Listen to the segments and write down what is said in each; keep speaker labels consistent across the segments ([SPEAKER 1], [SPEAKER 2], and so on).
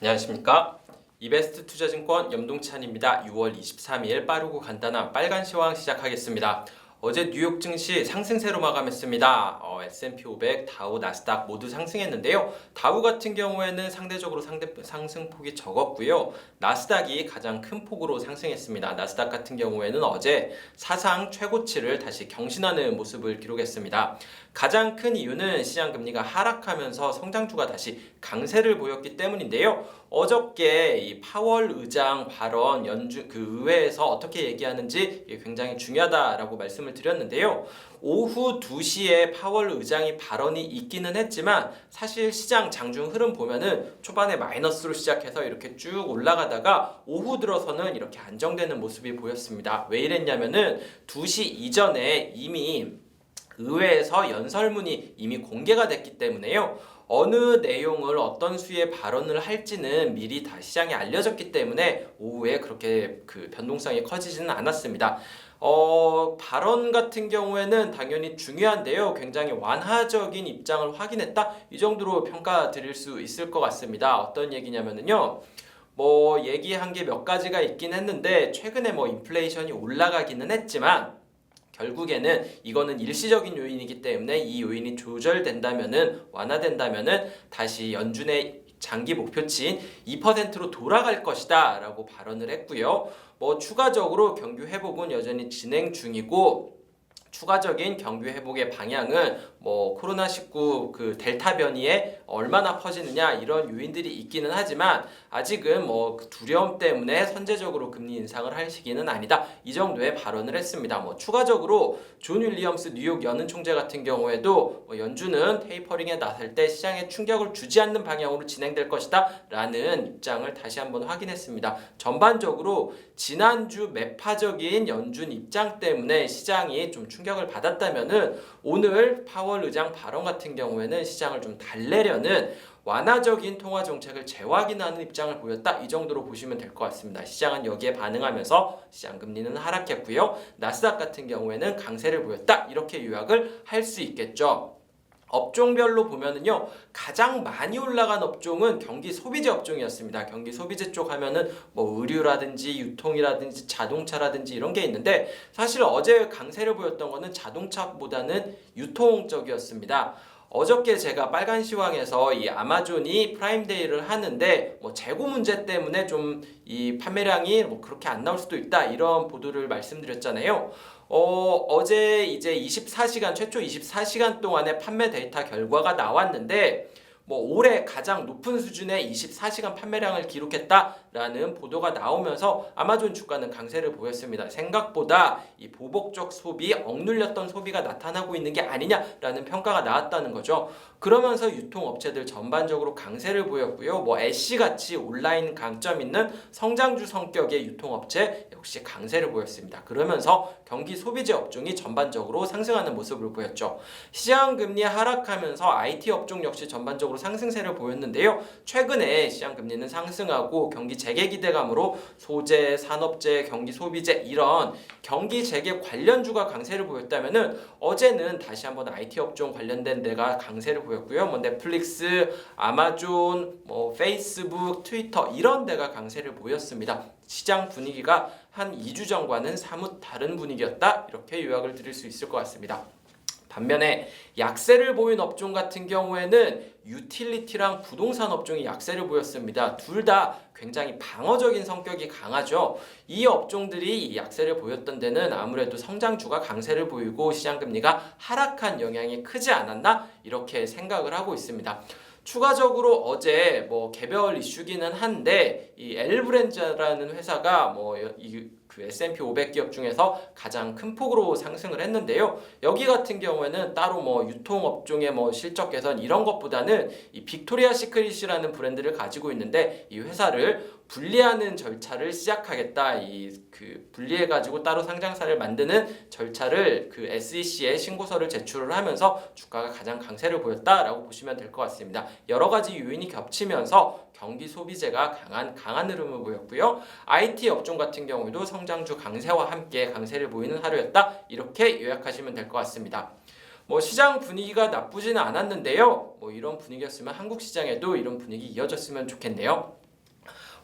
[SPEAKER 1] 안녕하십니까. 이베스트 투자증권 염동찬입니다. 6월 23일 빠르고 간단한 빨간 시황 시작하겠습니다. 어제 뉴욕 증시 상승세로 마감했습니다. S&P 500, 다우, 나스닥 모두 상승했는데요. 다우 같은 경우에는 상대적으로 상승폭이 적었고요. 나스닥이 가장 큰 폭으로 상승했습니다. 나스닥 같은 경우에는 어제 사상 최고치를 다시 경신하는 모습을 기록했습니다. 가장 큰 이유는 시장 금리가 하락하면서 성장주가 다시 강세를 보였기 때문인데요. 어저께 이 파월 의장 발언 의회에서 어떻게 얘기하는지 굉장히 중요하다라고 말씀을 드렸는데요. 오후 2시에 파월 의장이 발언이 있기는 했지만 사실 시장 장중 흐름 보면은 초반에 마이너스로 시작해서 이렇게 쭉 올라가다가 오후 들어서는 이렇게 안정되는 모습이 보였습니다. 왜 이랬냐면은 2시 이전에 이미 의회에서 연설문이 이미 공개가 됐기 때문에요. 어느 내용을 어떤 수의 발언을 할지는 미리 다 시장에 알려졌기 때문에 오후에 그렇게 변동성이 커지지는 않았습니다. 발언 같은 경우에는 당연히 중요한데요. 굉장히 완화적인 입장을 확인했다? 이 정도로 평가 드릴 수 있을 것 같습니다. 어떤 얘기냐면요. 얘기한 게 몇 가지가 있긴 했는데 최근에 인플레이션이 올라가기는 했지만 결국에는 이거는 일시적인 요인이기 때문에 이 요인이 조절된다면은 완화된다면은 다시 연준의 장기 목표치인 2%로 돌아갈 것이다 라고 발언을 했고요. 추가적으로 경기 회복은 여전히 진행 중이고 추가적인 경기 회복의 방향은 코로나19 델타 변이에 얼마나 퍼지느냐 이런 요인들이 있기는 하지만 아직은 두려움 때문에 선제적으로 금리 인상을 할 시기는 아니다. 이 정도의 발언을 했습니다. 추가적으로 존 윌리엄스 뉴욕 연은 총재 같은 경우에도 연준은 테이퍼링에 나설 때 시장에 충격을 주지 않는 방향으로 진행될 것이다 라는 입장을 다시 한번 확인했습니다. 전반적으로 지난주 매파적인 연준 입장 때문에 시장이 좀 충격을 받았다면은 오늘 파월 의장 발언 같은 경우에는 시장을 좀 달래려는 완화적인 통화 정책을 재확인하는 입장을 보였다. 이 정도로 보시면 될 것 같습니다. 시장은 여기에 반응하면서 시장 금리는 하락했고요. 나스닥 같은 경우에는 강세를 보였다. 이렇게 요약을 할 수 있겠죠. 업종별로 보면은요, 가장 많이 올라간 업종은 경기 소비재 업종이었습니다. 경기 소비재 쪽 하면은 의류라든지 유통이라든지 자동차라든지 이런 게 있는데 사실 어제 강세를 보였던 거는 자동차보다는 유통 쪽이었습니다. 어저께 제가 빨간 시황에서 이 아마존이 프라임데이를 하는데 재고 문제 때문에 좀 이 판매량이 그렇게 안 나올 수도 있다 이런 보도를 말씀드렸잖아요. 어제 이제 24시간 최초 24시간 동안의 판매 데이터 결과가 나왔는데 올해 가장 높은 수준의 24시간 판매량을 기록했다라는 보도가 나오면서 아마존 주가는 강세를 보였습니다. 생각보다 이 보복적 소비, 억눌렸던 소비가 나타나고 있는 게 아니냐라는 평가가 나왔다는 거죠. 그러면서 유통업체들 전반적으로 강세를 보였고요. 애쉬같이 온라인 강점 있는 성장주 성격의 유통업체 역시 강세를 보였습니다. 그러면서 경기 소비재 업종이 전반적으로 상승하는 모습을 보였죠. 시장 금리 하락하면서 IT 업종 역시 전반적으로 상승세를 보였는데요. 최근에 시장 금리는 상승하고 경기 재개 기대감으로 소재, 산업재, 경기 소비재 이런 경기 재개 관련주가 강세를 보였다면은 어제는 다시 한번 IT 업종 관련된 데가 강세를 보였고요. 넷플릭스, 아마존, 페이스북, 트위터 이런 데가 강세를 보였습니다. 시장 분위기가 한 2주 전과는 사뭇 다른 분위기였다. 이렇게 요약을 드릴 수 있을 것 같습니다. 반면에 약세를 보인 업종 같은 경우에는 유틸리티랑 부동산 업종이 약세를 보였습니다. 둘 다 굉장히 방어적인 성격이 강하죠. 이 업종들이 약세를 보였던 데는 아무래도 성장주가 강세를 보이고 시장금리가 하락한 영향이 크지 않았나 이렇게 생각을 하고 있습니다. 추가적으로 어제 개별 이슈기는 한데 이 엘브랜드라는 회사가 S&P 500 기업 중에서 가장 큰 폭으로 상승을 했는데요. 여기 같은 경우에는 따로 유통업종의 실적 개선 이런 것보다는 이 빅토리아 시크릿이라는 브랜드를 가지고 있는데 이 회사를 분리하는 절차를 시작하겠다. 분리해가지고 따로 상장사를 만드는 절차를 SEC에 신고서를 제출을 하면서 주가가 가장 강세를 보였다라고 보시면 될 것 같습니다. 여러 가지 요인이 겹치면서 경기 소비재가 강한 흐름을 보였고요. IT 업종 같은 경우에도 성장주 강세와 함께 강세를 보이는 하루였다. 이렇게 요약하시면 될 것 같습니다. 시장 분위기가 나쁘지는 않았는데요. 이런 분위기였으면 한국 시장에도 이런 분위기 이어졌으면 좋겠네요.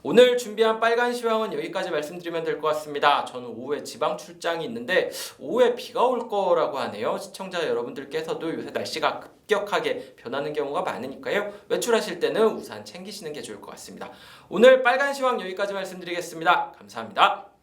[SPEAKER 1] 오늘 준비한 빨간 시황은 여기까지 말씀드리면 될 것 같습니다. 저는 오후에 지방 출장이 있는데 오후에 비가 올 거라고 하네요. 시청자 여러분들께서도 요새 날씨가 급격하게 변하는 경우가 많으니까요. 외출하실 때는 우산 챙기시는 게 좋을 것 같습니다. 오늘 빨간 시황 여기까지 말씀드리겠습니다. 감사합니다.